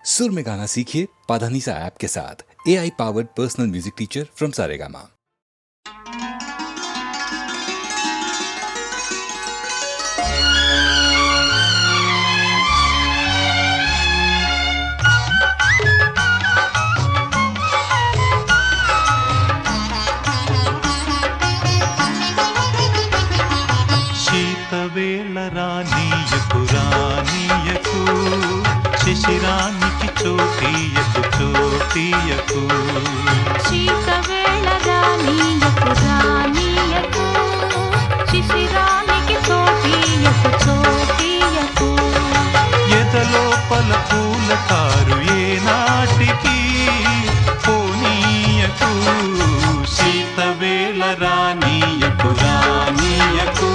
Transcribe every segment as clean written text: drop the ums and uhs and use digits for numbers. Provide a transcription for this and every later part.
सुर में गाना सीखिए पाधानीसा ऐप के साथ। AI powered personal music teacher from Saregama. శీతవేళ రానీయకు రానీయకు శిశిరానికి చోటీయకు చోటీయకు శీతవేళ రానీయకు రానీయకు శిశిరానికి చోటీయకు చోటీయకు ఎదలోపల పూల కారు ఏనాటికి పోనీయకు శీతవేళ రానీయకు రానీయకు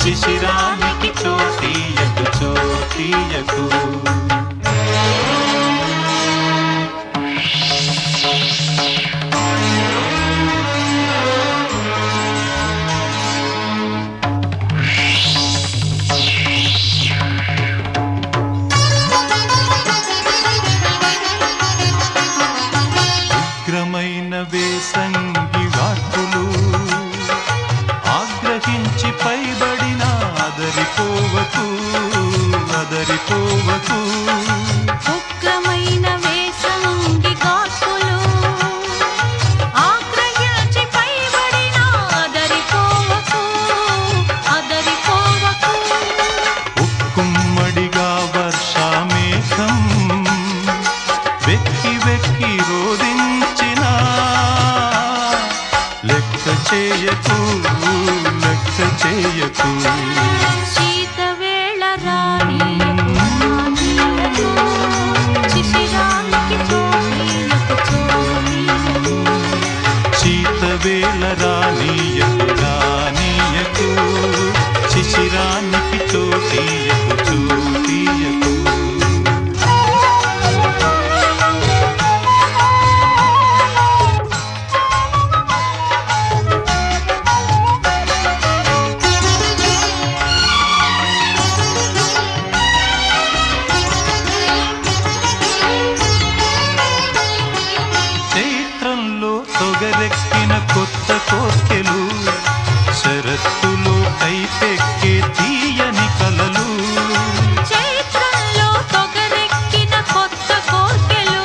శిశిరానికి చోటీయకు చోటీయకు ఉగ్రమైన వేసంగి వార్పులు ఆగ్రహించి పైబడిన అదరిపోవకు అదరిపోవకు ఉగ్రమైన వేసంగి గాసులు ఆగ్రహించి పైబడిన అదరిపోవకు అదరిపోవకు ఉక్కుమ్మడిగా వర్షామేఘం వెక్కి వెక్కి రోదించిన లెక్క చేయకు లెక్క చేయకు శీతవేళ రానీయకు రానీయకు శిశిరానికి చోటీయకు చోటీయకు శీతవేళ రానీయకు రానీయకు శిశిరానికి చోటీయకు చోటీయకు చైత్రంలో తొగరెక్కిన కొత్త కోర్కెలు శరత్తులో కైపెక్కే తీయని కలలు చైత్రంలో తొగరెక్కిన కొత్త కోర్కెలు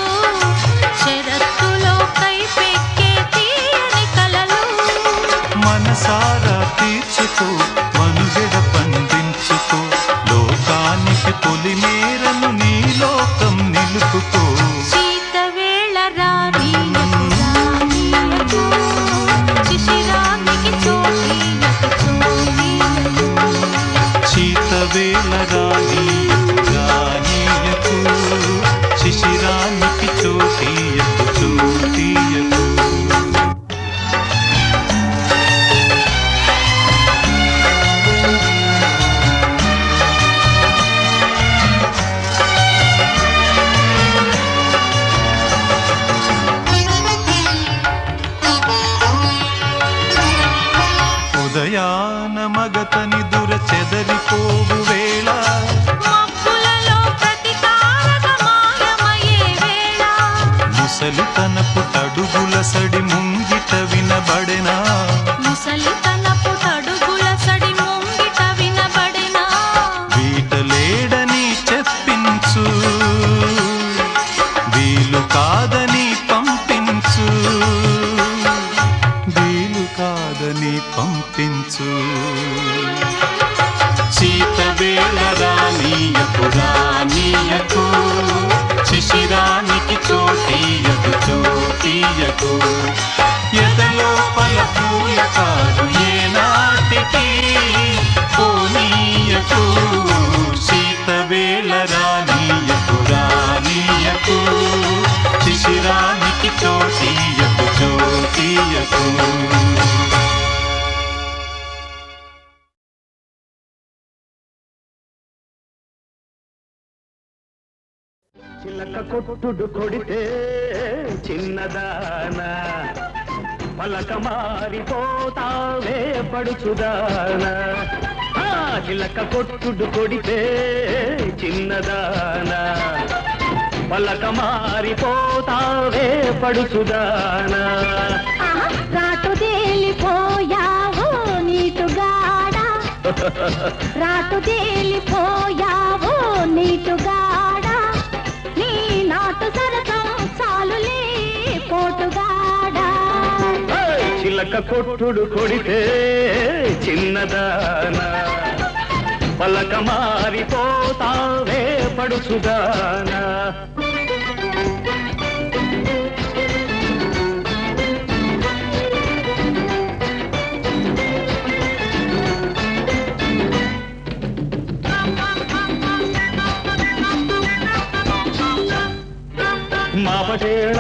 శరత్తులో కైపెక్కే తీయని కలలు మనసారా తీర్చుకో మనుగడ పండించుకో లోకానికి పొలిమేరను నీ లోకం నిలుపుకో శీతవేళ రానీయకు రానీయకు శిశిరానికి చోటీయకు చోటీయకు శీతవేళ రానీయకు రానీయకు శిశిరానికి చోటీయకు చోటీయకు ఉదయాన మగతని దుర చెదరిపోవు వేళ మబ్బులలో ప్రతికారక మాయమయ్యే వేళ ముసలితనపు తడుగుల సడి ముంగిట వినబడెనా ముసలితనపు తడుగుల సడి ముంగిట వినబడెనా వీటలేడని చెప్పించు వీలు కాదని పంపించు వీలు కాదని పంపించు శీతవేళ రానీయకు రానీయకు శిశిరానికి చోటీయకు చోటీయకు ఎదలోపల పూల కారు ఏనాటికి పోనీయకు శీతవేళ రానీయకు రానీయకు శిశిరానికి చోటీయకు చోటీయకు చిలక కొట్టుడు కొడితే చిన్నదానా పలక మారిపోతావే పడుచుదానా చిలక కొట్టుడు కొడితే చిన్నదానా పలక మారిపోతావే పడుచుదానా. రాటు తేలిపోయావు నీటుగాడ, రాటు తేలిపోయావు నీటుగాడ, నీ నాటు సరసం చాలులే పోటుగాడ. చిలక కొట్టుడు కొడితే చిన్నదానా, పలక మారిపోతావే పడుచుదానా. మాపటేళ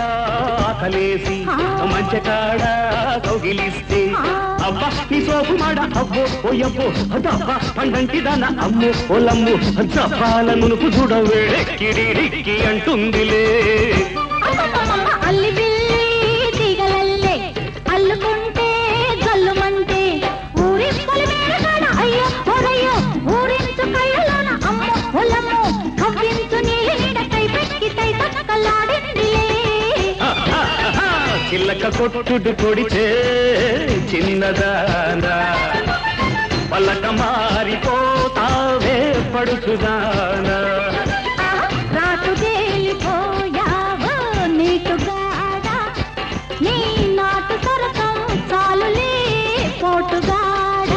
ఆకలేసి మంచకాడ కౌగిలిస్తే అబ్బా నీ సోపు మాడ అబ్బో ఓయబ్బో అదబ్బా పండంటి దాన అమ్మో ఓలమ్ము జపాల నునుపు చూడవే కిడిడిక్కి అంటుందిలే. అల్లి బిల్లి దిగలల్లే అల్లుకుంటే జల్లుమంటే ఊరి పొలిమేరగాడ అయ్యో ఓరయ్యో ఊరించు కళ్ళలోన అమ్మో ఓలమ్మో కవ్వించు నీడ కై పెట్టి తై తక్కలాడిందిలే. చిల్లక కొట్టుడు కొడితే చిన్నదానా, పలక మారిపోతావే పడుచుదానా. రాటు తేలిపోయావు నీటుగాడ, నీ నాటు సరసం చాలులే పోటుగాడ.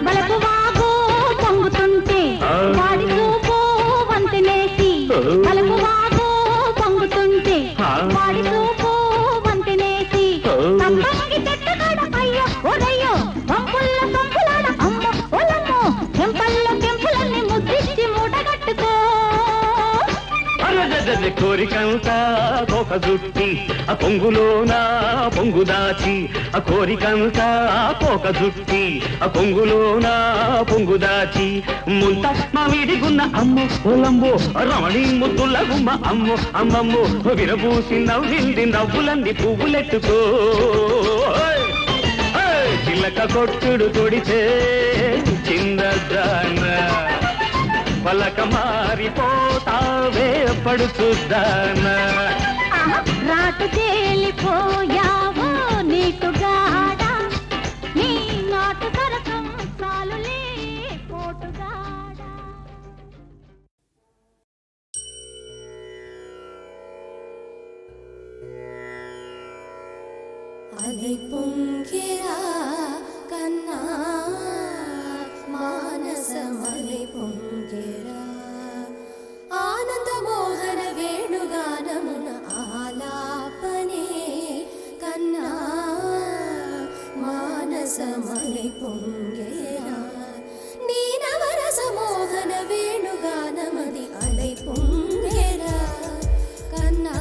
బలపు వాగు పొంగుతుంటే వాడి చూపు వంతెనేసి, బలపు వాగు పొంగుతుంటే వాడి చూపు వంతెనేసి, తప్పంగి చెట్టుగాడ అయ్యో ఓరయ్యో పంపుల్లో పంపులాడ అమ్మో ఓలమ్మో చెంపల్లో చెంపులన్నీ ముద్దిచ్చి మూటగట్టుకో. కోరికంతా ఒక జుట్టి ఆ పొంగులోన పొంగు దాచి, ఆ కోరికంతా ఒక జుట్టి ఆ పొంగులోన పొంగు దాచి, ముంత మా వీడిగున్న అమ్మో ఓలమ్మో రమణి ముద్దుల గుమ్మ అమ్మో అమ్మమ్మో విరబూసి నవ్వింది నవ్వులన్నీ పువ్వులెట్టుకో. చిల్లక కొట్టుడు కొడితే చిన్నదానా, పలక మారిపోతావే పడుచుదానా. రాటు తేలిపోయావు నీటుగాడ, నీ నాటు సరసం చాలులే పోటుగాడ. అలై పొంగిరా కన్నా మానసమలై పొంగిరా, ఆనంద మోహన వేణుగానమున ఆలాపనే కన్నా మానసమలై పొంగిరా, నీ నవరస మోహన వేణుగానమది అలై పొంగిరా కన్నా.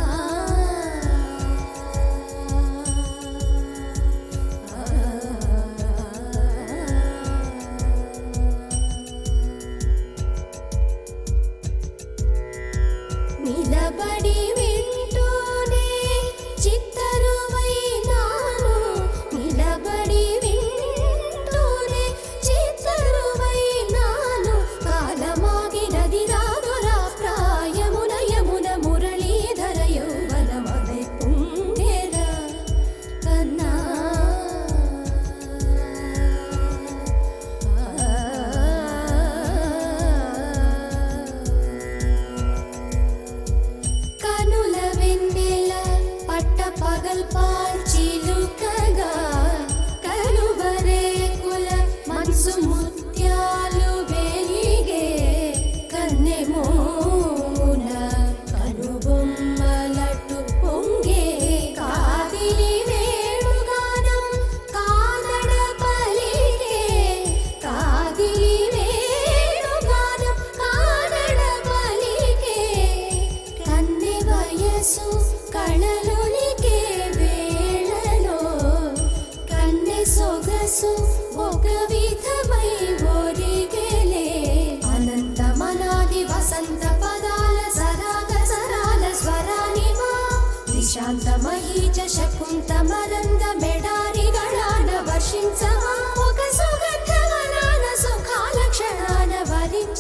నిలబడి వింటూనే చిత్తరువైనాను, నిలబడి వింటూనే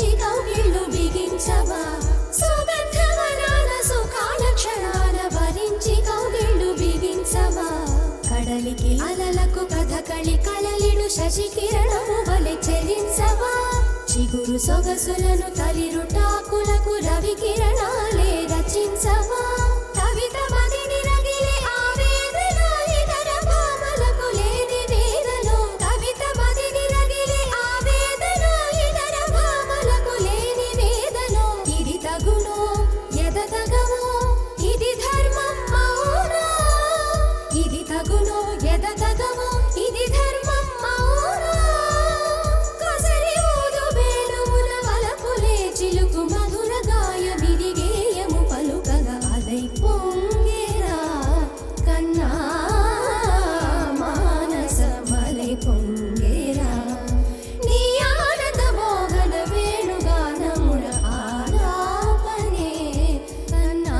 వరించి కౌగిళ్ళు బిగించవా సుగంధవనాల సుఖాల క్షణాల వరించి కౌగిళ్ళు బిగించవా కడలికి అలలకు కథకళి కళలిడు శశికిరణము వలె చెలించవా చిగురు సొగసులను తలిరుటాకులకు రవి కిరణాలే రచించవా కవిత మదిని రగిలే ఆవేదన ఇతర భామలకు లేని వేదన కవిత మదిని రగిలే ఆవేదన ఇతర భామలకు లేని వేదన ఇది తగునో ఎదతగమో ఇది ధర్మం అవునా ఇది తగునో ఎదతగమో ఇది ధర్మం అవునా కసరి ఊదు వేణువుల వలపులే చిలుకు మధుర గాయమిది గేయము పలుకగా అలై పొంగేరా కన్నా మానసమలై పొంగేరా నీ ఆనంద మోహన వేణుగానముల ఆలాపనే కన్నా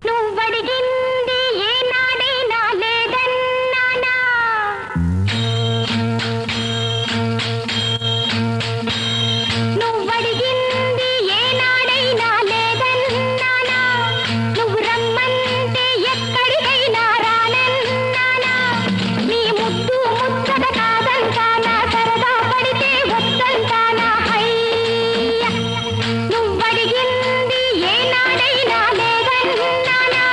నువ్వడిగింది ఏనాడైనా లేదన్నానా నువ్వడిగింది ఏనాడైనా లేదన్నానా నువ్వు రమ్మంటే ఎక్కడికైనా రానన్నానా నీ ముద్దు ముచ్చట కాదంటానా సరదా పడితే వద్దంటానా హయ్య నువ్వడిగింది ఏనాడైనా లేదన్నానా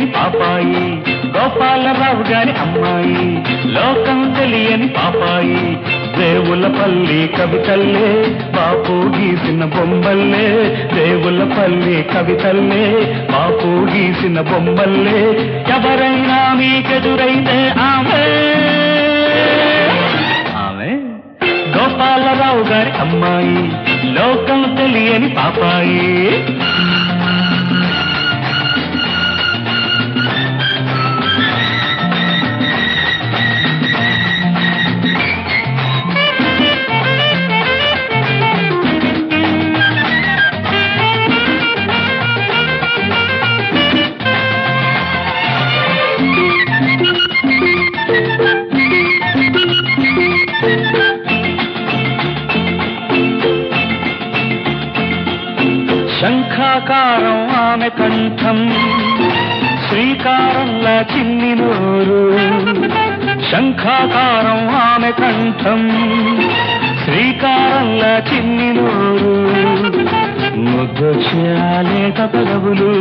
తెలియని పాపాయి గోపాలరావు గారి అమ్మాయి లోకం తెలియని పాపాయి దేవులపల్లి కవితల్లే బాపు గీసిన బొమ్మల్లే దేవులపల్లి కవితల్లే బాపు గీసిన బొమ్మల్లే ఎవరైనా మీకెదురైతే ఆమె గోపాలరావు గారి అమ్మాయి లోకం తెలియని పాపాయి శంఖాకారం ఆమె కంఠం శ్రీకారంలా చిన్ని నోరు శంఖాకారం ఆమె కంఠం శ్రీకారంలా చిన్ని నోరు ముద్దు చేలేక పెదవులు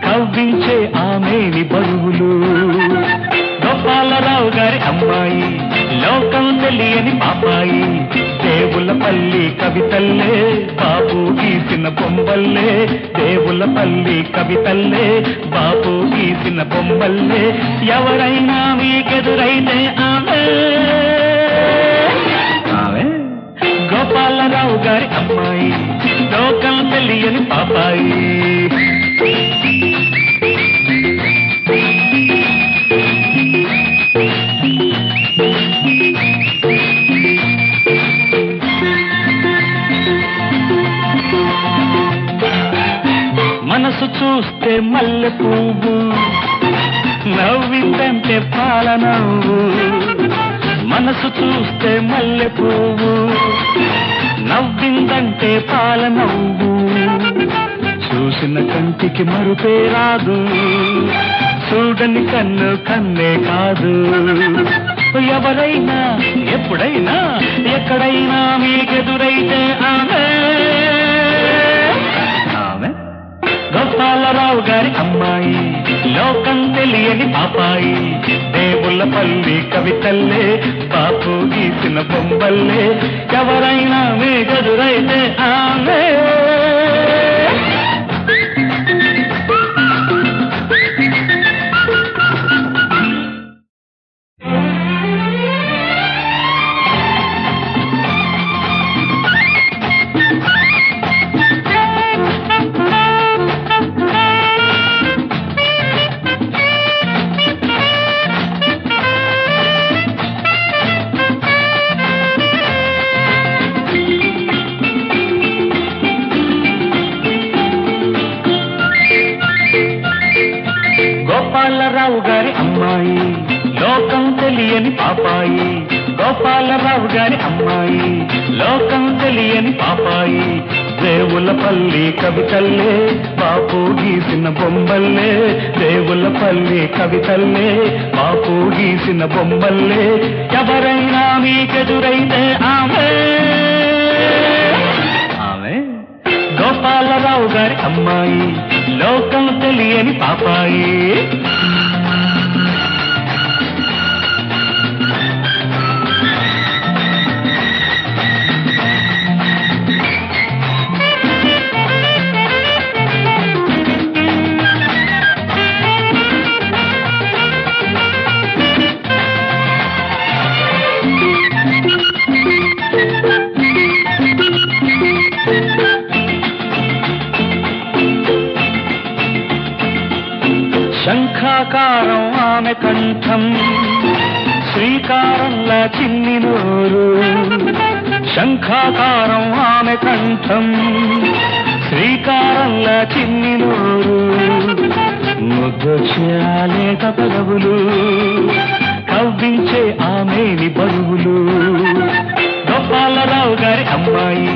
కవ్వించే ఆమెని బరువులు గోపాలరావు గారి అమ్మాయి లోకం తెలియని పాపాయి దేవులపల్లి కవితల్లే బాబు గీసిన బొమ్మల్లే దేవులపల్లి కవితల్లే బాబు గీసిన బొమ్మల్లే ఎవరైనా మీకెదురైతే ఆమె గోపాలరావు గారి అమ్మాయి లోకం తెలియని పాపాయి మనసు చూస్తే మల్లె పువ్వు నవ్విందంటే పాల నవ్వు మనసు చూస్తే మల్లె పువ్వు నవ్విందంటే పాల నవ్వు చూసిన కంటికి మరుపే రాదు చూడని కన్ను కన్నే కాదు ఎవరైనా ఎప్పుడైనా ఎక్కడైనా మీకెదురైతే ఆమె గోపాలరావు గారి అమ్మాయి లోకం తెలియని పాపాయి దేవులపల్లి కవితల్లే బాపు గీసిన బొమ్మల్లే ఎవరైనా మీకెదురైతే ఆమె గోపాలరావు గారి అమ్మాయి లోకం తెలియని పాపాయి గోపాలరావు గారి అమ్మాయి లోకం తెలియని పాపాయి దేవులపల్లి కవితల్లే బాపు గీసిన బొమ్మల్లే దేవులపల్లి కవితల్లే బాపు గీసిన బొమ్మల్లే ఎవరైనా మీకెదురైతే ఆమె గోపాలరావు గారి అమ్మాయి లోకం తెలియని పాపాయి శంఖాకారం ఆమె కంఠం శ్రీకారంలా చిన్ని నోరు శంఖాకారం ఆమె కంఠం శ్రీకారంలా చిన్ని నోరు ముద్దు చేలేక పెదవులు కవ్వించే ఆమెని బరువులు గోపాలరావు గారి అమ్మాయి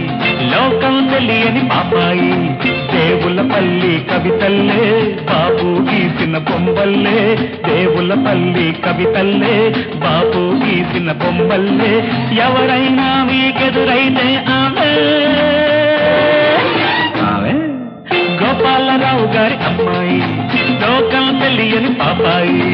లోకం తెలియని పాపాయి దేవులపల్లి కవితల్లే బాపు గీసిన బొమ్మల్లే దేవులపల్లి కవితల్లే బాపు గీసిన బొమ్మల్లే ఎవరైనా మీకెదురైతే ఆమె గోపాలరావు గారి అమ్మాయి లోకం తెలియని పాపాయి.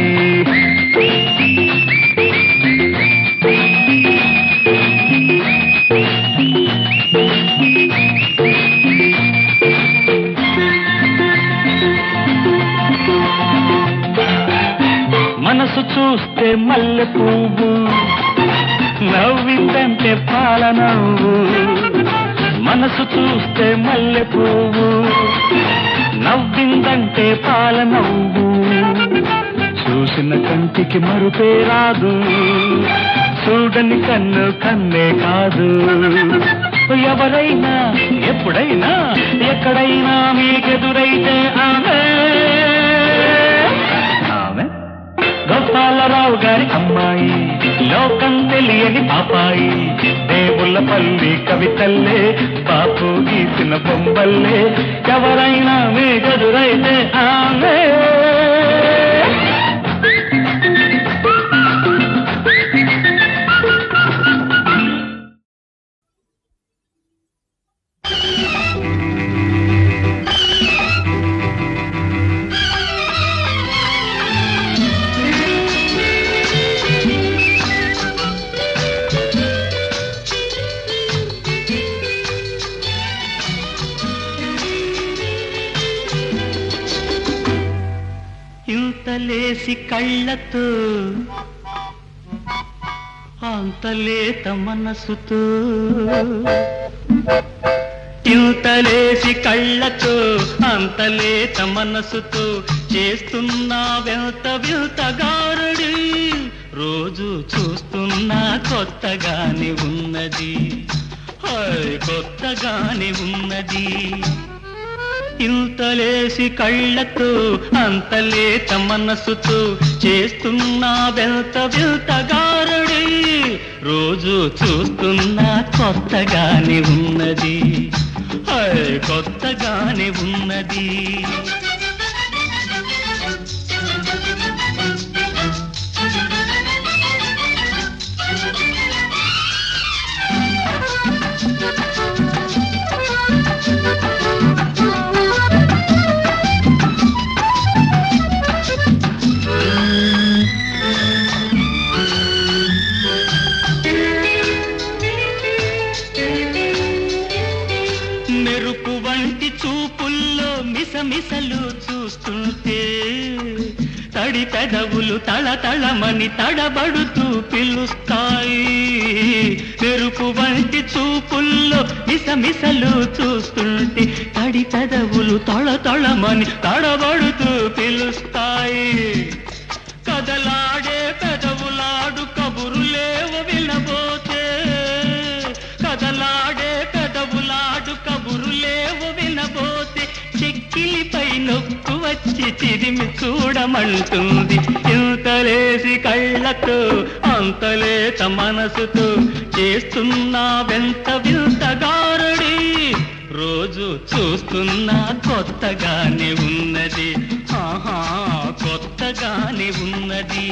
మనసు చూస్తే మల్లె పువ్వు, నవ్విందంటే పాల నవ్వు. మనసు చూస్తే మల్లె పువ్వు, నవ్విందంటే పాల నవ్వు. చూసిన కంటికి మరుపే రాదు, చూడని కన్ను కన్నే కాదు. ఎవరైనా ఎప్పుడైనా ఎక్కడైనా మీకెదురైతే ఆమె గోపాలరావు గారి అమ్మాయి, లోకం తెలియని పాపాయి. దేవుళ్ళపల్లి కవితల్లే, బాపు గీసిన బొమ్మల్లే, ఎవరైనా మీకెదురైతే ఆమె. ఇంతలేసి కళ్ళతో, అంతలేత మనసుతో. ఇంతలేసి కళ్ళతో, అంతలేత మనసుతో చేస్తున్నా వెంత వింత గారడి. రోజు చూస్తున్నా కొత్తగానే ఉన్నది, కొత్తగానే ఉన్నది. ఇంతలేసి కళ్ళతో, అంతలేత మనసుతో చేస్తున్నా వెంత వింత గారడి. రోజు చూస్తున్నా కొత్తగానే ఉన్నది, కొత్తగానే ఉన్నది. మెరుపు వంటి చూపుల్లో మిసమిసలు చూస్తుంటే, తడి పెదవులు తళతళమని తడబడుతూ పిలుస్తాయి. మెరుపు వంటి చూపుల్లో మిసమిసలు చూస్తుంటే, తడి పెదవులు తళతళమని తడబడుతూ పిలుస్తాయి. కదలాడే పెదవులాడు కబురులేవు వినబోతే, కదలాడే పెదవులాడు కబురులేవు వినబోతే, చెక్కిలిపై నొక్కు వచ్చి చిరిమి చూడమంటుంది. ఇంతలేసి కళ్ళతో, అంతలేత మనసుతో చేస్తున్నా వెంత వింత గారడి. రోజు చూస్తున్నా కొత్తగానే ఉన్నది, ఆహా కొత్తగానే ఉన్నది.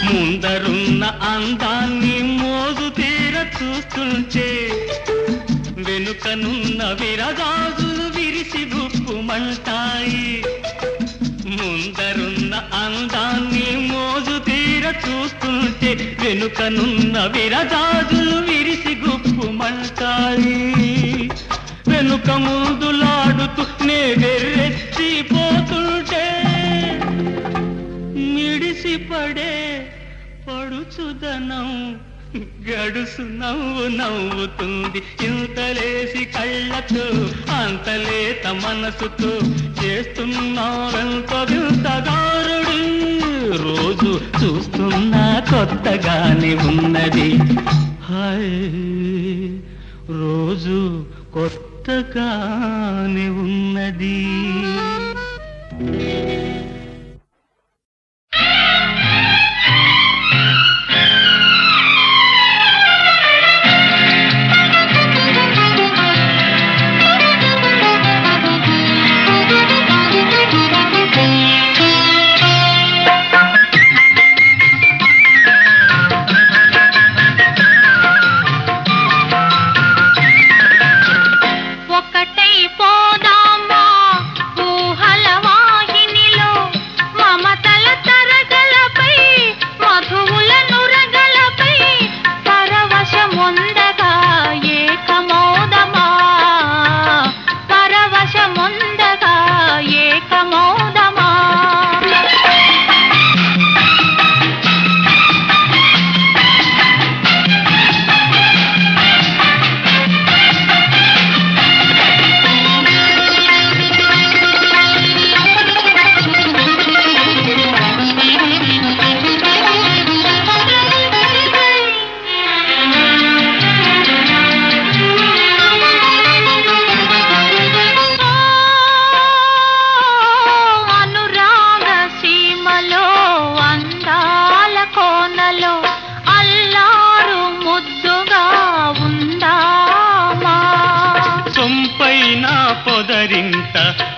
ముందరున్న అందాన్ని మోజు తీర చూస్తుంటే, వెనుకనున్న విరగాజులు విరిసి గుప్పుమంటాయి. ముందరున్న అందాన్ని మోజు తీర చూస్తుంటే, వెనుకనున్న విరగాజులు విరిసి గుప్పుమంటాయి. వెనుక ముందులాడుతూ నే వెర్రెత్తిపోతుంటే, మిడిసిపడే పడుచుదనం గడుసు నవ్వు నవ్వుతుంది. ఇంతలేసి కళ్ళతో, అంతలేత మనసుతో చేస్తున్నారంత వింత గారడి. రోజు చూస్తున్నా కొత్తగానే ఉన్నది, రోజు కొత్తగానే ఉన్నది.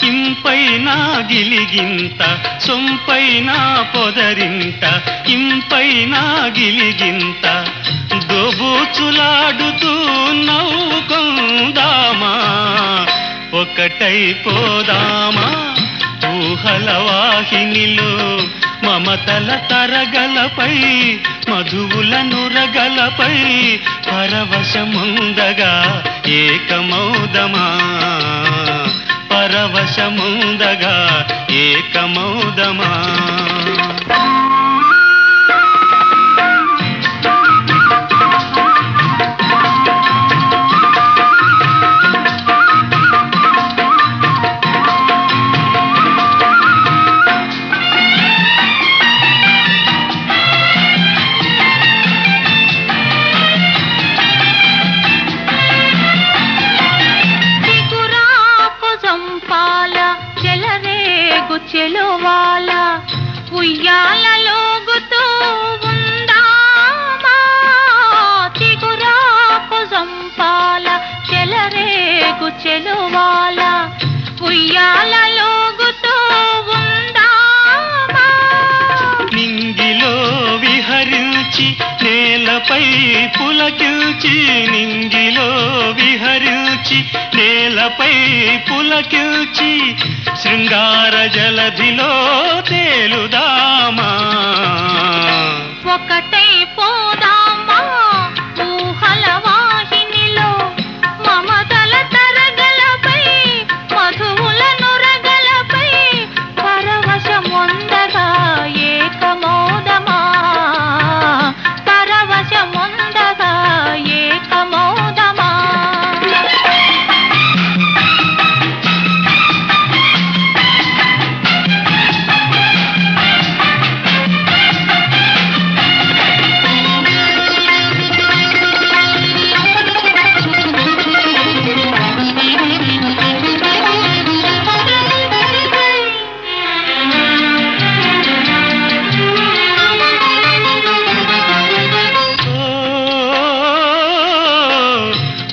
ఇంపైన గిలిగింత సొంపైన పొదరింట ఇంపైన గిలిగింత దోబూచులాడుతూ నవ్వుకుందామా ఒకటైపోదామా ఊహల వాహినిలో మమతల తరగలపై మధువుల నురగలపై పరవశముందగా ఏకమౌదమా పరవశముందగా ఏకమౌదమా చెలువాల ఉయ్యాలలోగుతూ ఉందామా తిగురాకు సంపాల చెలరేగు చెలువాల ఉయ్యాలలోగుతూ ఉందామా నింగిలో విహరించి నేలపై పులకిల్చి నింగిలో విహరించి నేలపై పులకిల్చి శృంగార జలధిలో తేలుదామా ఒకటై పోదామా ఊహల వాహినిలో మమతల తరగలపై మధువుల నురగలపై పరవశముందగా ఏకమౌదమా పరవశముందగా ఏకమౌదమా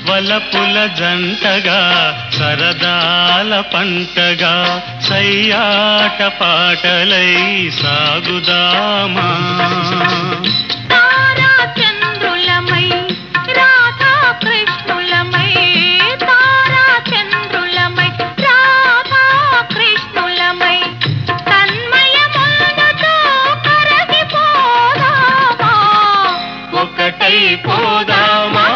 వలపుల జంటగా సరదాల పంటగా సయ్యాట పాటలై సాగుదామా తారా చంద్రులమై రాధా కృష్ణులమై తారా చంద్రులమై రాధా కృష్ణులమై తన్మయములతో కరగిపోదామా ఒకటై పోదామా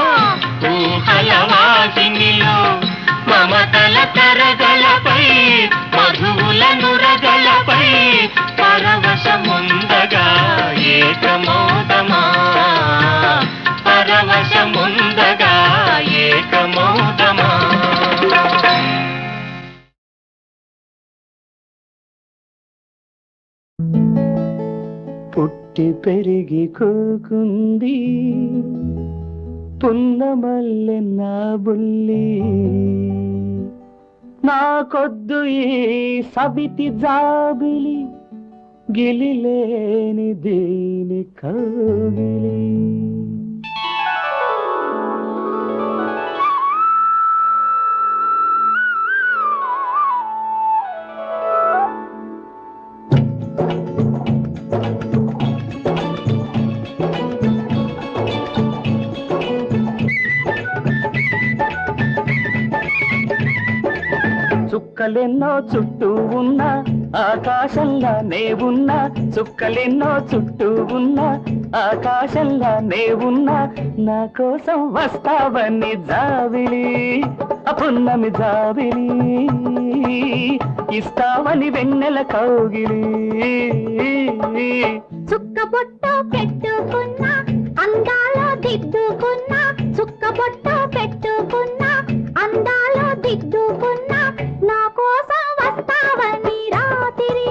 ఊహల వాహినిలో మమతల తరగలపై మధువుల నురగలపై పరవశముందగా ఏకమౌదమా పరవశముందగా ఏకమౌదమా పుట్టి పెరిగి కూకుంది పున్నమల్లె నా బుల్లి నాకొద్దు ఈ సబితి జాబిలి గిలిలేని దీని కౌగిలి చుక్కలెన్నో చుట్టూ ఉన్న ఆకాశంలా నే ఉన్నా చుక్కలెన్నో చుట్టూ ఉన్న ఆకాశంలా నే ఉన్నా నా కోసం వస్తావని జాబిలి అపున్నమి జాబిలి ఇస్తావని వెన్నెల కౌగిలి చుక్కబొట్టు పెట్టుకున్నా అందాలో దిద్దుకున్నా చుక్కబొట్టు పెట్టుకున్నా అందాలో దిద్దుకున్నా నా కోసం వస్తావని రాత్రి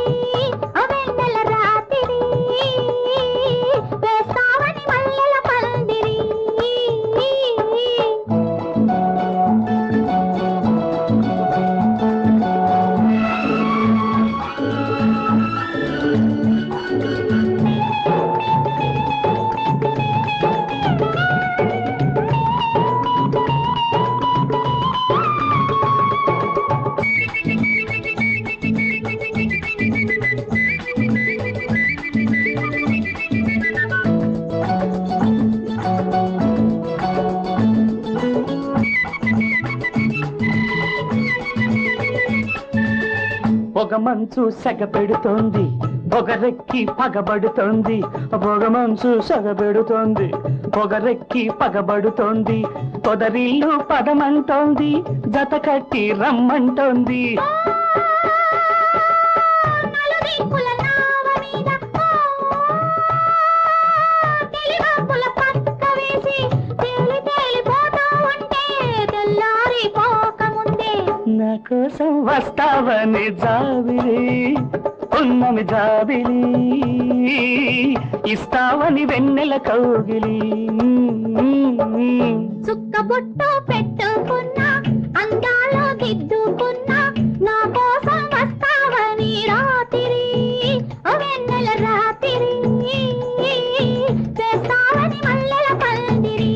వెన్నెల రాత్రి వేస్తావని మల్లెల పందిరి పొగమంచు సెగ పెడుతోంది పొగరెక్కి పగబడుతోంది పొగమంచు సెగ పెడుతోంది పొగరెక్కి పగబడుతోంది పొదరిల్లు పదమంటోంది జత కట్టి రమ్మంటోంది నలుదిక్కుల నావ మీద తెలివాకుల పక్క వేసి తేలిపోతూ ఉంటే తెల్లారిపోకముందే నా కోసం వస్తావని జాబిలి ఉన్నమి జాబిలి ఇస్తావని వెన్నెల కౌగిలి చుక్క బొట్టు పెట్టుకున్నా అందాలో దిద్దుకున్నా నా కోసం వస్తావని రాత్రి ఓ వెన్నెల రాత్రి చేస్తావని మల్లెల పందిరి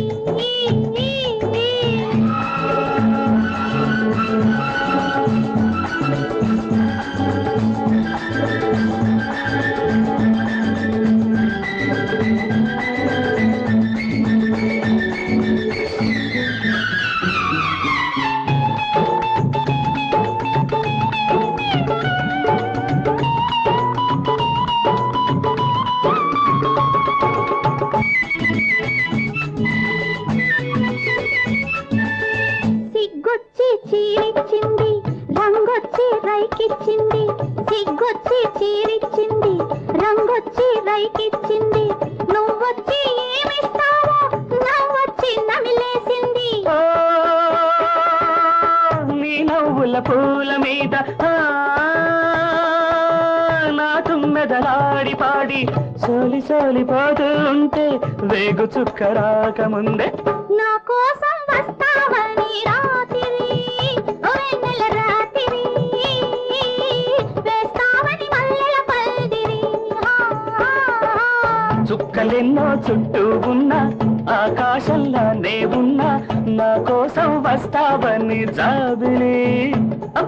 సిగ్గొచ్చి చీరిచ్చింది రంగొచ్చి రైకిచ్చింది సిగ్గొచ్చి చీరిచ్చింది రంగొచ్చి రైకిచ్చింది నువ్వొచ్చి ఏమిస్తావో నవ్వొచ్చి నమిలేసింది ఓ, నీ నవ్వుల పూల మీద నా తుమ్మెదలాడి పాడి సోలి సోలిపోతూ ఉంటే వేగు చుక్క రాకముందే నా కోసం వస్తావని రాత్రి ఓ వెన్నెల రాత్రి వేస్తావని మల్లెల పందిరి చుక్కలెన్నో చుట్టూ ఉన్న ఆకాశంలానే ఉన్నా నా కోసం వస్తావని జాబిలి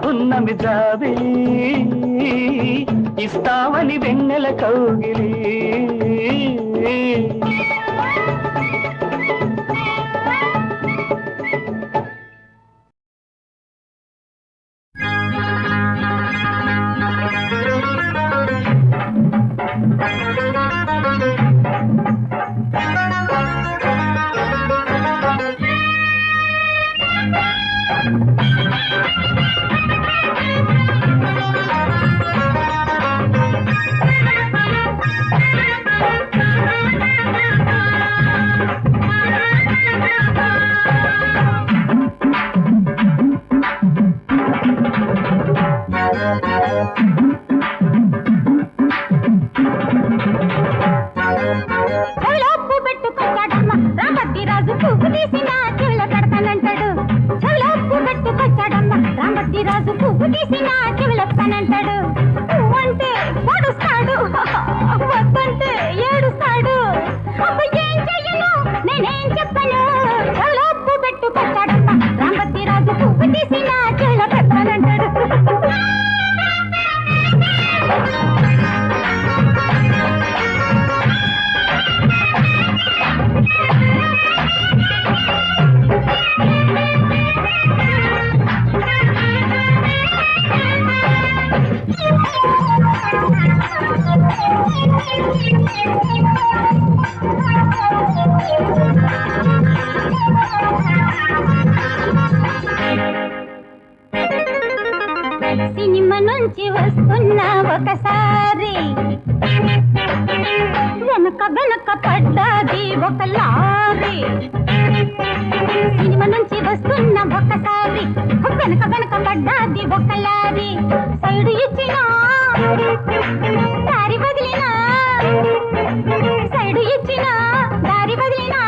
ఉన్నమి జాబిలి ఇస్తావని వెన్నెల కౌగిలి చెవులోపు పెట్టుకొచ్చాడమ్మ రామద్దిరాజు పువ్వు తీసిన చెవుల పెడతానంటాడు చెవులోపు పెట్టుకొచ్చాడమ్మ రామద్దిరాజు పువ్వు తీసిన చెవుల పెడతానంటాడు పువ్వంటే పొడుస్తాడు వద్దంటే ఏడుస్తాడు అబ్బ ఏం చెయ్యను నేనేం చెప్పను చెవులోపు పెట్టుకొచ్చాడమ్మ రామద్దిరాజు పువ్వు తీసిన చెవుల పెడతానంటాడు సినిమా నుంచి వస్తున్న ఒకసారి వెనక వెనక పడ్డది ఒక లారీ సినిమా నుంచి వస్తున్న ఒకసారి వెనక వెనక పడ్డది ఒక లారీ సైడ్ ఇచ్చినా దారి వదిలినా సైడ్ ఇచ్చినా దారి వదిలినా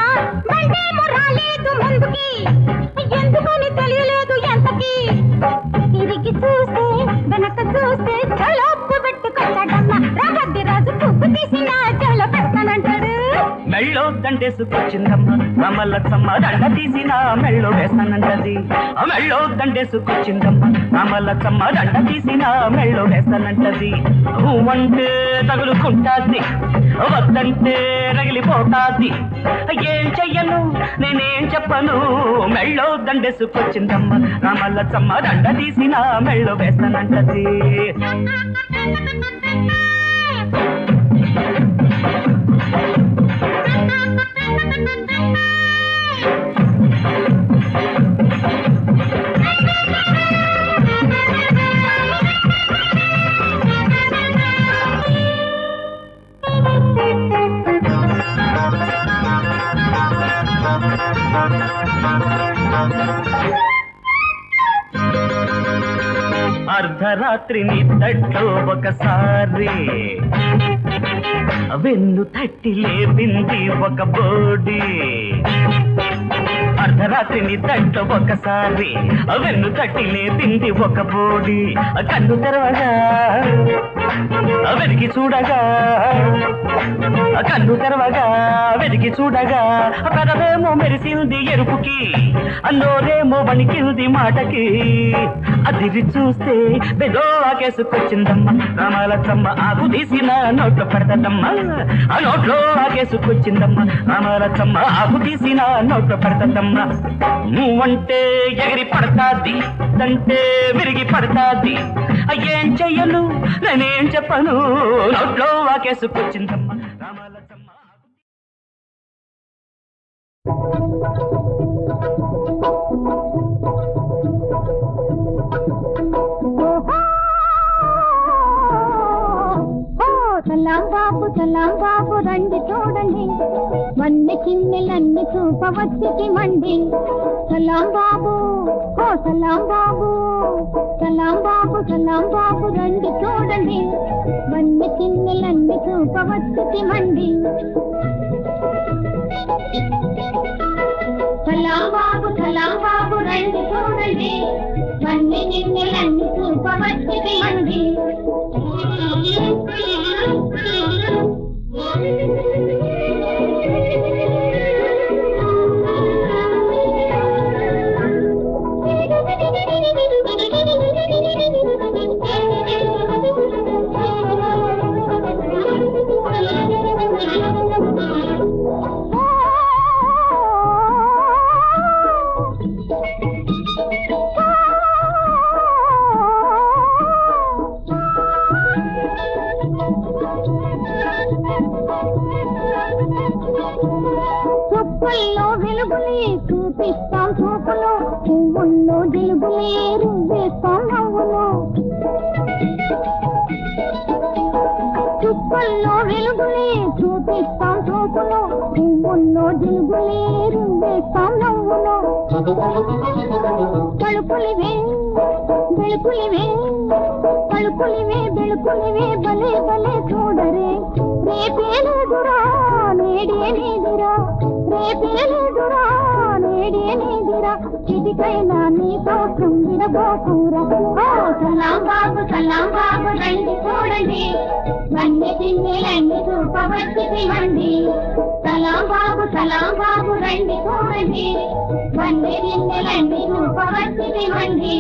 బండేమో రాలేదు ముందుకి ఎందుకని తెలియలేదు ఎంతకి తిరిగి చూస్తే వెనక చూస్తే చలోపు పెట్టుకొచ్చాడమ్మ రామద్దిరాజు పువ్వు తీసిన చెవులో పెడతానంటాడు మెళ్ళో దండేసుకొచ్చిందమ్మ రామలచ్చమ్మ దండ తీసిన మెళ్ళో వేస్తానంటది ఆ మెళ్ళో దండేసుకొచ్చిందమ్మ రామలచ్చమ్మ దండ తీసిన మెళ్ళో వేస్తానంటది అంటే తగులుకుంటాది వద్దంటే రగిలిపోతాది ఏం చెయ్యను నేనేం చెప్పను మెళ్ళో దండేసుకొచ్చిందమ్మ రామలచ్చమ్మ దండ తీసిన మెళ్ళో వేస్తానంటది అర్ధరాత్రి నిద్దట్లో ఒకసారి వెన్ను తట్టి లేపింది ఒక బోడి అర్ధరాత్రి నిద్దట్లో ఒకసారి వెన్ను తట్టి లేపింది ఒక బోడి కన్ను తెరవగా వెతికి చూడగా కన్ను తెరవగా వెతికి చూడగా పెదవేమో మెరిసింది ఎరుపుకి అన్నోరేమో వణికింది మాటకి అదిరి చూస్తే బెదో ఆకేసుకొచ్చిందమ్మ రామలచ్చమ్మ ఆకు తీసిన నోట్లో పెడతదమ్మ ఆ నోట్లో ఆకేసుకొచ్చిందమ్మ రామలచ్చమ్మ ఆకు తీసిన నోట్లో పెడతదమ్మ నువ్వంటే ఎగిరి పడతాది తంటే విరిగి పడతాది ఏం చెయ్యను నేనేం చెప్పను నోట్లో ఆకేసుకొచ్చిందమ్మ రామలచ్చమ్మ సలాం బాబు రండి చూడండి మన్ని చిన్నెలన్నీ చూపవచ్చికి మండి సలాం బాబు ఓ సలాం బాబు రండి చూడండి మన్ని చిన్నెలన్నీ చూపవచ్చికి మండి సలాం బాబు రండి చూడండి మన్ని చిన్నెలన్నీ చూపవచ్చికి మండి చుప్పుల్లో వెలుగులే చూపిస్తాం చూపులో పువ్వుల్లో దిలుగులే రువ్వేస్తాం నవ్వులో చుప్పుల్లో వెలుగులే చూపిస్తాం చూపులో పువ్వుల్లో దిలుగులే రువ్వేస్తాం నవ్వులో తలుపులివే వెలుపులివే బెలుపులివే భలే భలే చూడరే రేపేలేదురా నేడేనేదిరా రేపేలేదురా నేడేనేదిరా ఇదికైనా నీ కోసం వినబోకురా ఓ సలాం బాబు రండి చూడండి మన్ని చిన్నెలన్నీ చూపవచ్చికి మండి సలాం బాబు రండి చూడండి మన్ని చిన్నెలన్నీ చూపవచ్చికి మండి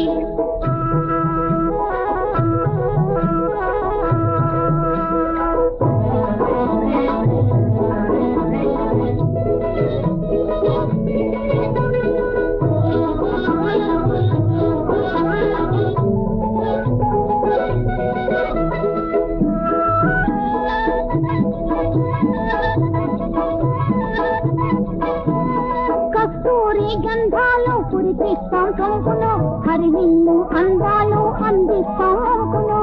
కస్తూరి గంధాలు కురిపిస్తాం కంపులో హరివిల్లు అందాలు అందిస్తాం అంకులో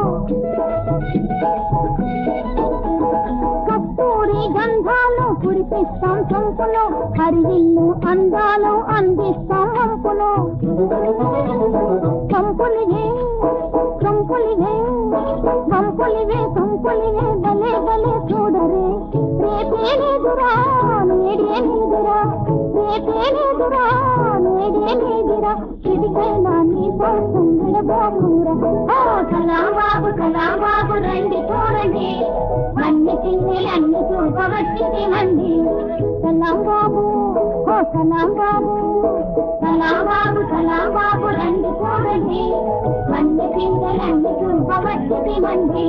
కస్తూరి గంధాలు కురిపిస్తాం కంపులో హరివిల్లు అందాలు అందిస్తాం అంకులో కంపులివే భలే భలే చూడరే రేపేలేదురా నేడేనేదురా రేపేలేదురా వేడే లేదిరా చిటికైనా నీతో సుందర బాబురా ఓ సలాం బాబు రండి చూడండి అన్ని చిన్నెలు అన్ని చూపవచ్చింది మంది సలాం బాబు ఓ సలాం బాబు రండి చూడండి అన్ని చిన్నెలు అన్ని చూపవచ్చింది మంది